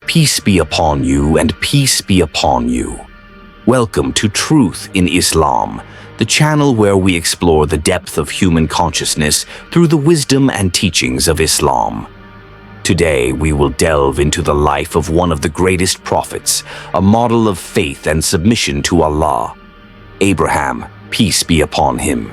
Peace be upon you and peace be upon you. Welcome to Truth in Islam, the channel where we explore the depth of human consciousness through the wisdom and teachings of Islam. Today, we will delve into the life of one of the greatest prophets, a model of faith and submission to Allah, Abraham, peace be upon him.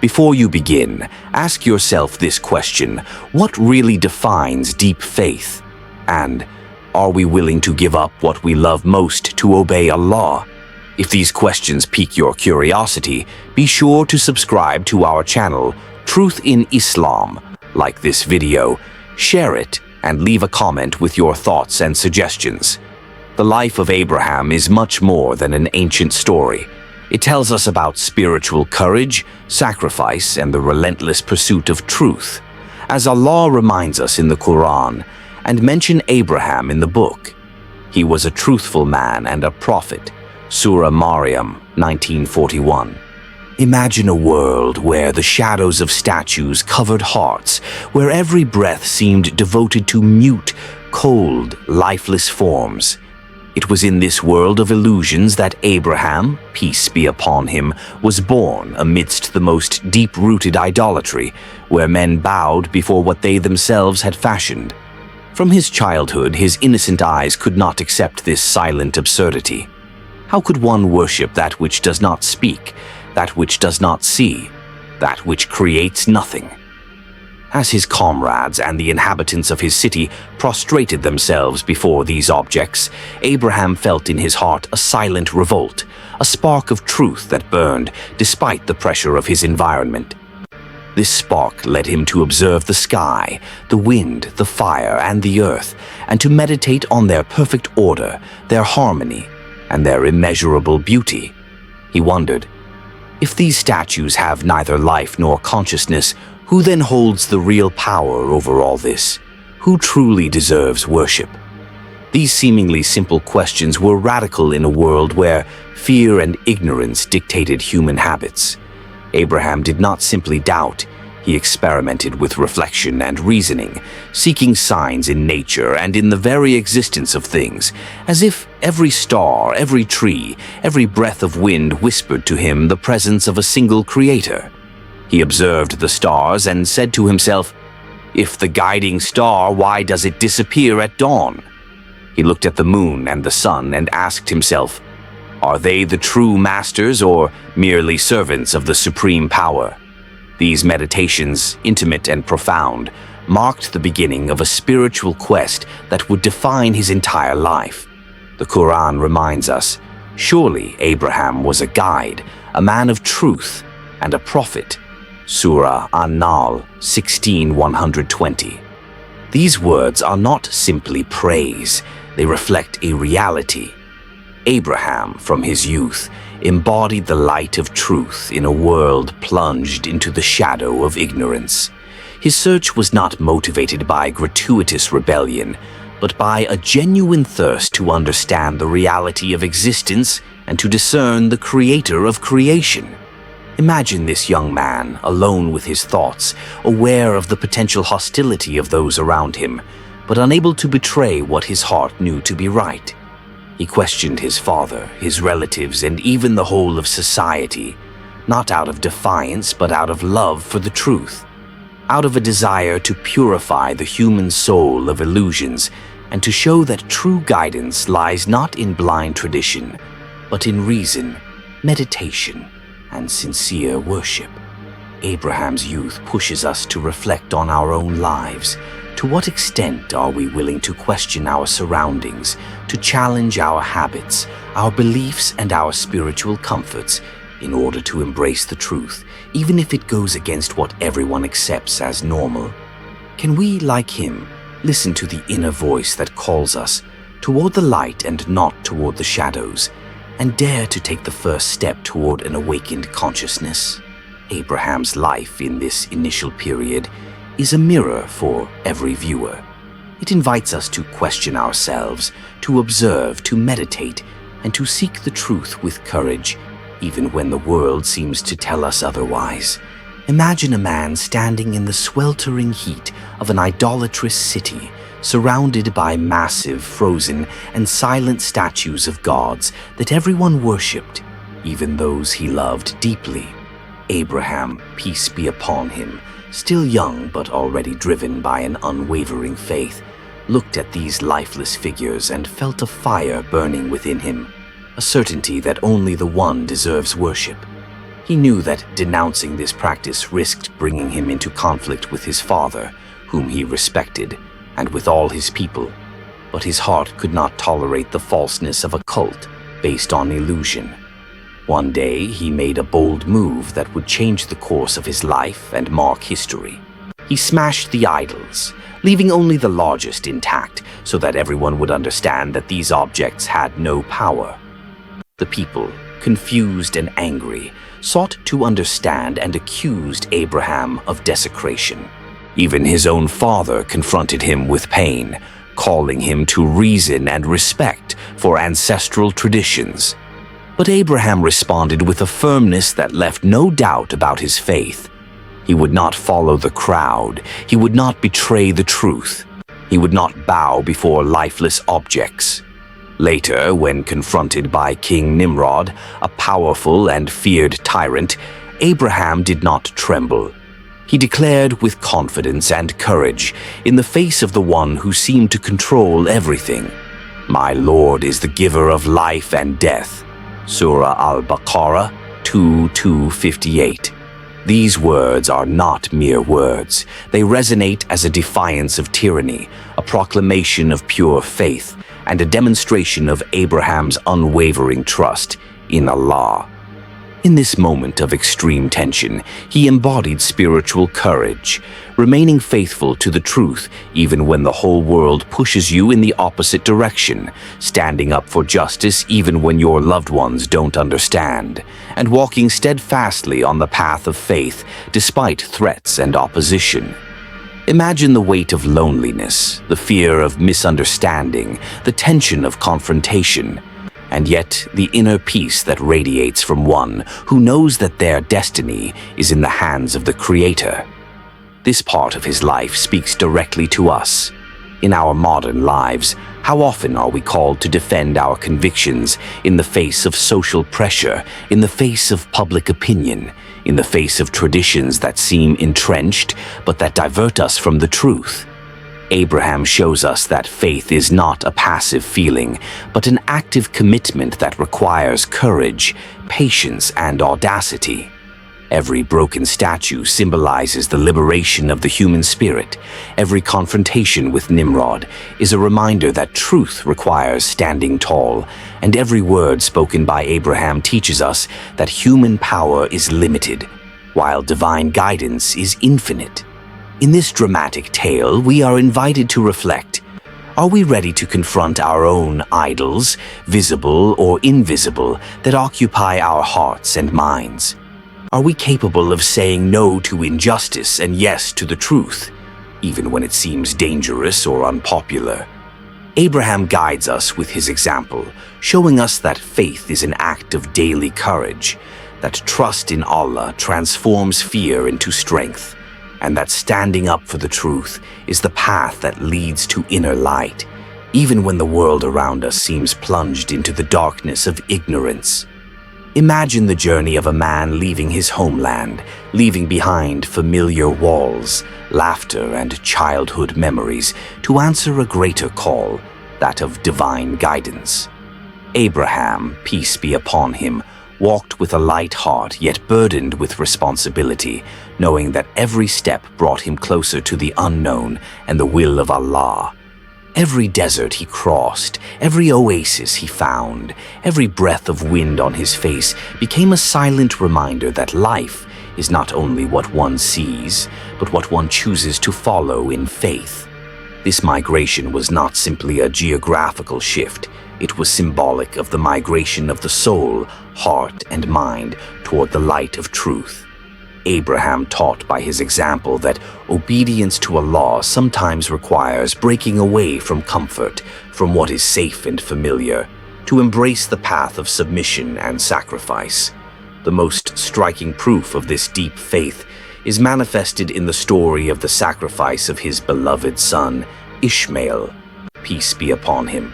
Before you begin, ask yourself this question: what really defines deep faith? And are we willing to give up what we love most to obey Allah? If these questions pique your curiosity, be sure to subscribe to our channel, Truth in Islam, like this video, share it, and leave a comment with your thoughts and suggestions. The life of Abraham is much more than an ancient story. It tells us about spiritual courage, sacrifice, and the relentless pursuit of truth. As Allah reminds us in the Qur'an, and mention Abraham in the book. He was a truthful man and a prophet. Surah Maryam, 1941. Imagine a world where the shadows of statues covered hearts, where every breath seemed devoted to mute, cold, lifeless forms. It was in this world of illusions that Abraham, peace be upon him, was born amidst the most deep-rooted idolatry, where men bowed before what they themselves had fashioned. From his childhood, his innocent eyes could not accept this silent absurdity. How could one worship that which does not speak, that which does not see, that which creates nothing? As his comrades and the inhabitants of his city prostrated themselves before these objects, Abraham felt in his heart a silent revolt, a spark of truth that burned despite the pressure of his environment. This spark led him to observe the sky, the wind, the fire, and the earth, and to meditate on their perfect order, their harmony, and their immeasurable beauty. He wondered, if these statues have neither life nor consciousness, who then holds the real power over all this? Who truly deserves worship? These seemingly simple questions were radical in a world where fear and ignorance dictated human habits. Abraham did not simply doubt. He experimented with reflection and reasoning, seeking signs in nature and in the very existence of things, as if every star, every tree, every breath of wind whispered to him the presence of a single creator. He observed the stars and said to himself, "If the guiding star, why does it disappear at dawn?" He looked at the moon and the sun and asked himself, are they the true masters or merely servants of the supreme power? These meditations, intimate and profound, marked the beginning of a spiritual quest that would define his entire life. The Qur'an reminds us, surely Abraham was a guide, a man of truth, and a prophet. Surah An-Nahl 16:120. These words are not simply praise, they reflect a reality. Abraham, from his youth, embodied the light of truth in a world plunged into the shadow of ignorance. His search was not motivated by gratuitous rebellion, but by a genuine thirst to understand the reality of existence and to discern the creator of creation. Imagine this young man, alone with his thoughts, aware of the potential hostility of those around him, but unable to betray what his heart knew to be right. He questioned his father, his relatives, and even the whole of society, not out of defiance, but out of love for the truth, out of a desire to purify the human soul of illusions and to show that true guidance lies not in blind tradition, but in reason, meditation, and sincere worship. Abraham's youth pushes us to reflect on our own lives. To what extent are we willing to question our surroundings, to challenge our habits, our beliefs, and our spiritual comforts in order to embrace the truth, even if it goes against what everyone accepts as normal? Can we, like him, listen to the inner voice that calls us toward the light and not toward the shadows, and dare to take the first step toward an awakened consciousness? Abraham's life in this initial period is a mirror for every viewer. It invites us to question ourselves, to observe, to meditate, and to seek the truth with courage, even when the world seems to tell us otherwise. Imagine a man standing in the sweltering heat of an idolatrous city, surrounded by massive, frozen, and silent statues of gods that everyone worshipped, even those he loved deeply. Abraham, peace be upon him, still young but already driven by an unwavering faith, looked at these lifeless figures and felt a fire burning within him, a certainty that only the one deserves worship. He knew that denouncing this practice risked bringing him into conflict with his father, whom he respected, and with all his people, but his heart could not tolerate the falseness of a cult based on illusion. One day, he made a bold move that would change the course of his life and mark history. He smashed the idols, leaving only the largest intact so that everyone would understand that these objects had no power. The people, confused and angry, sought to understand and accused Abraham of desecration. Even his own father confronted him with pain, calling him to reason and respect for ancestral traditions. But Abraham responded with a firmness that left no doubt about his faith. He would not follow the crowd. He would not betray the truth. He would not bow before lifeless objects. Later, when confronted by King Nimrod, a powerful and feared tyrant, Abraham did not tremble. He declared with confidence and courage, in the face of the one who seemed to control everything, "My Lord is the giver of life and death." Surah Al-Baqarah 2:258. These words are not mere words. They resonate as a defiance of tyranny, a proclamation of pure faith, and a demonstration of Abraham's unwavering trust in Allah. In this moment of extreme tension, he embodied spiritual courage, remaining faithful to the truth even when the whole world pushes you in the opposite direction, standing up for justice even when your loved ones don't understand, and walking steadfastly on the path of faith despite threats and opposition. Imagine the weight of loneliness, the fear of misunderstanding, the tension of confrontation, and yet the inner peace that radiates from one who knows that their destiny is in the hands of the Creator. This part of his life speaks directly to us. In our modern lives, how often are we called to defend our convictions in the face of social pressure, in the face of public opinion, in the face of traditions that seem entrenched but that divert us from the truth? Abraham shows us that faith is not a passive feeling, but an active commitment that requires courage, patience, and audacity. Every broken statue symbolizes the liberation of the human spirit. Every confrontation with Nimrod is a reminder that truth requires standing tall, and every word spoken by Abraham teaches us that human power is limited, while divine guidance is infinite. In this dramatic tale, we are invited to reflect. Are we ready to confront our own idols, visible or invisible, that occupy our hearts and minds? Are we capable of saying no to injustice and yes to the truth, even when it seems dangerous or unpopular? Abraham guides us with his example, showing us that faith is an act of daily courage, that trust in Allah transforms fear into strength, and that standing up for the truth is the path that leads to inner light, even when the world around us seems plunged into the darkness of ignorance. Imagine the journey of a man leaving his homeland, leaving behind familiar walls, laughter, and childhood memories to answer a greater call, that of divine guidance. Abraham, peace be upon him, walked with a light heart yet burdened with responsibility, knowing that every step brought him closer to the unknown and the will of Allah. Every desert he crossed, every oasis he found, every breath of wind on his face became a silent reminder that life is not only what one sees, but what one chooses to follow in faith. This migration was not simply a geographical shift. It was symbolic of the migration of the soul, heart, and mind toward the light of truth. Abraham taught by his example that obedience to Allah sometimes requires breaking away from comfort, from what is safe and familiar, to embrace the path of submission and sacrifice. The most striking proof of this deep faith is manifested in the story of the sacrifice of his beloved son, Ishmael, peace be upon him.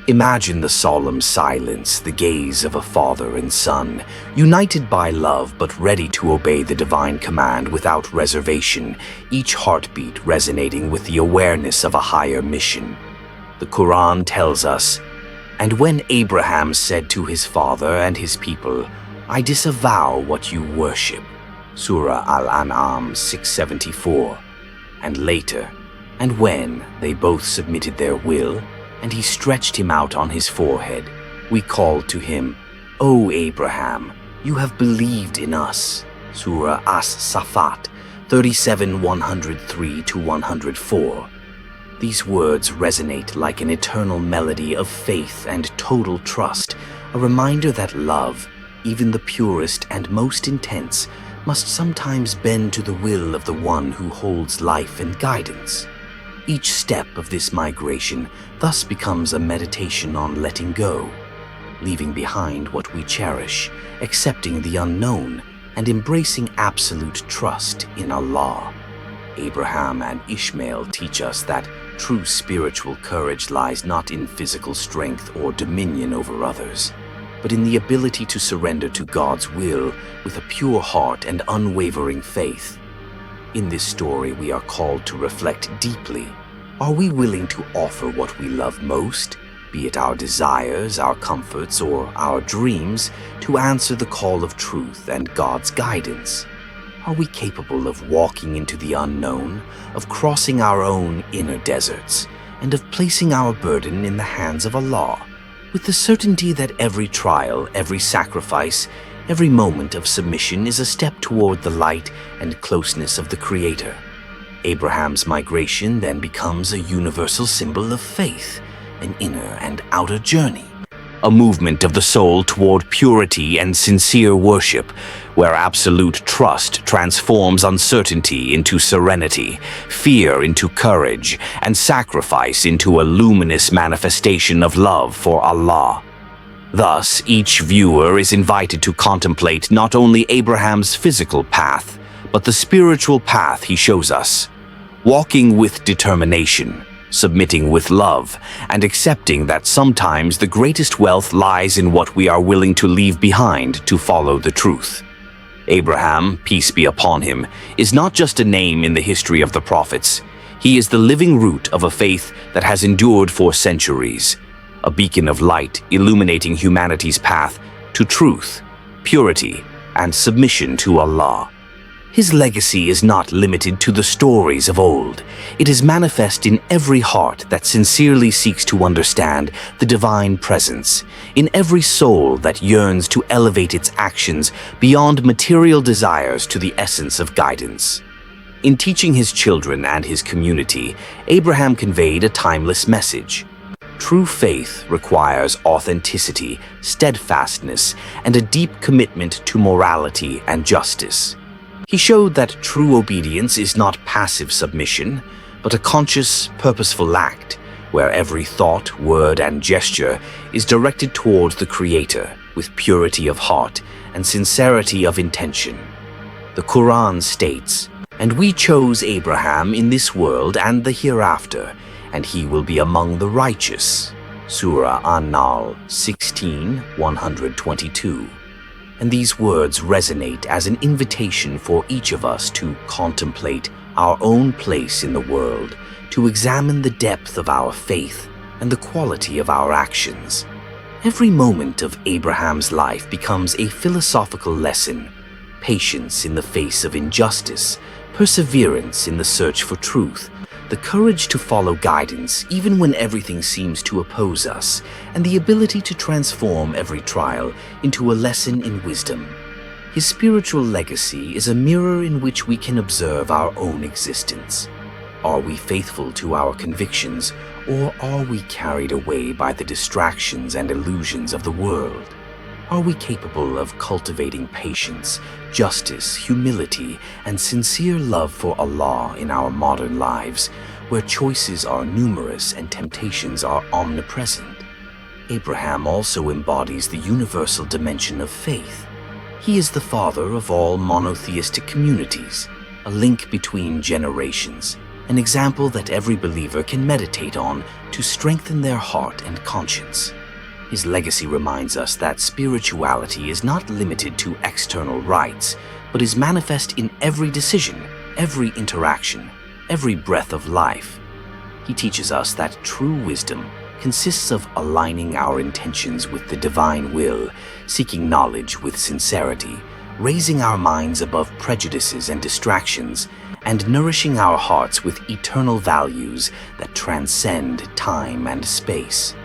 Imagine the solemn silence, the gaze of a father and son, united by love but ready to obey the divine command without reservation, each heartbeat resonating with the awareness of a higher mission. The Qur'an tells us, "And when Abraham said to his father and his people, 'I disavow what you worship,'" Surah Al-An'am 674, and later, "And when they both submitted their will, and he stretched him out on his forehead, we called to him, 'O Abraham, you have believed in us,'" Surah As-Safat 37:103-104. These words resonate like an eternal melody of faith and total trust, a reminder that love, even the purest and most intense, must sometimes bend to the will of the one who holds life and guidance. Each step of this migration thus becomes a meditation on letting go, leaving behind what we cherish, accepting the unknown, and embracing absolute trust in Allah. Abraham and Ishmael teach us that true spiritual courage lies not in physical strength or dominion over others, but in the ability to surrender to God's will with a pure heart and unwavering faith. In this story, we are called to reflect deeply. Are we willing to offer what we love most, be it our desires, our comforts, or our dreams, to answer the call of truth and God's guidance? Are we capable of walking into the unknown, of crossing our own inner deserts, and of placing our burden in the hands of Allah, with the certainty that every trial, every sacrifice, every moment of submission is a step toward the light and closeness of the Creator? Abraham's migration then becomes a universal symbol of faith, an inner and outer journey, a movement of the soul toward purity and sincere worship, where absolute trust transforms uncertainty into serenity, fear into courage, and sacrifice into a luminous manifestation of love for Allah. Thus, each viewer is invited to contemplate not only Abraham's physical path, but the spiritual path he shows us, walking with determination, submitting with love, and accepting that sometimes the greatest wealth lies in what we are willing to leave behind to follow the truth. Abraham, peace be upon him, is not just a name in the history of the prophets. He is the living root of a faith that has endured for centuries, a beacon of light illuminating humanity's path to truth, purity, and submission to Allah. His legacy is not limited to the stories of old. It is manifest in every heart that sincerely seeks to understand the divine presence, in every soul that yearns to elevate its actions beyond material desires to the essence of guidance. In teaching his children and his community, Abraham conveyed a timeless message. True faith requires authenticity, steadfastness, and a deep commitment to morality and justice. He showed that true obedience is not passive submission, but a conscious, purposeful act, where every thought, word, and gesture is directed towards the Creator with purity of heart and sincerity of intention. The Qur'an states, "And we chose Abraham in this world and the hereafter, and he will be among the righteous." Surah An-Nahl 16:122. And these words resonate as an invitation for each of us to contemplate our own place in the world, to examine the depth of our faith and the quality of our actions. Every moment of Abraham's life becomes a philosophical lesson: patience in the face of injustice, perseverance in the search for truth, the courage to follow guidance even when everything seems to oppose us, and the ability to transform every trial into a lesson in wisdom. His spiritual legacy is a mirror in which we can observe our own existence. Are we faithful to our convictions, or are we carried away by the distractions and illusions of the world? Are we capable of cultivating patience, justice, humility, and sincere love for Allah in our modern lives, where choices are numerous and temptations are omnipresent? Abraham also embodies the universal dimension of faith. He is the father of all monotheistic communities, a link between generations, an example that every believer can meditate on to strengthen their heart and conscience. His legacy reminds us that spirituality is not limited to external rites, but is manifest in every decision, every interaction, every breath of life. He teaches us that true wisdom consists of aligning our intentions with the divine will, seeking knowledge with sincerity, raising our minds above prejudices and distractions, and nourishing our hearts with eternal values that transcend time and space.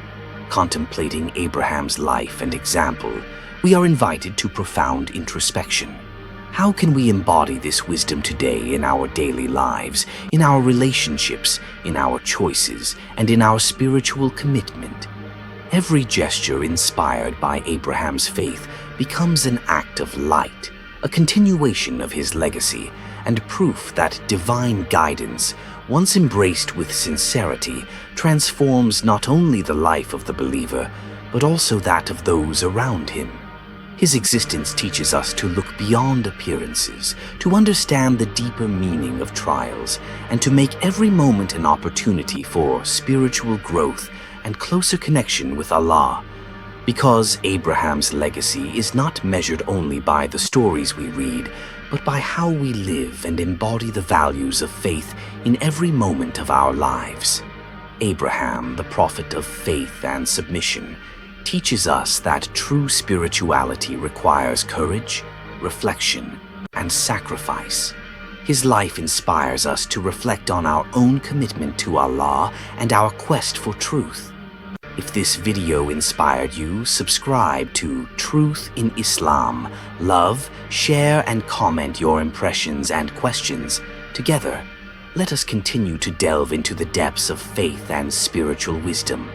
Contemplating Abraham's life and example, we are invited to profound introspection. How can we embody this wisdom today in our daily lives, in our relationships, in our choices, and in our spiritual commitment? Every gesture inspired by Abraham's faith becomes an act of light, a continuation of his legacy, and proof that divine guidance, once embraced with sincerity, transforms not only the life of the believer, but also that of those around him. His existence teaches us to look beyond appearances, to understand the deeper meaning of trials, and to make every moment an opportunity for spiritual growth and closer connection with Allah. Because Abraham's legacy is not measured only by the stories we read, but by how we live and embody the values of faith in every moment of our lives. Abraham, the prophet of faith and submission, teaches us that true spirituality requires courage, reflection, and sacrifice. His life inspires us to reflect on our own commitment to Allah and our quest for truth. If this video inspired you, subscribe to Truth in Islam. Love, share, and comment your impressions and questions. Together, let us continue to delve into the depths of faith and spiritual wisdom.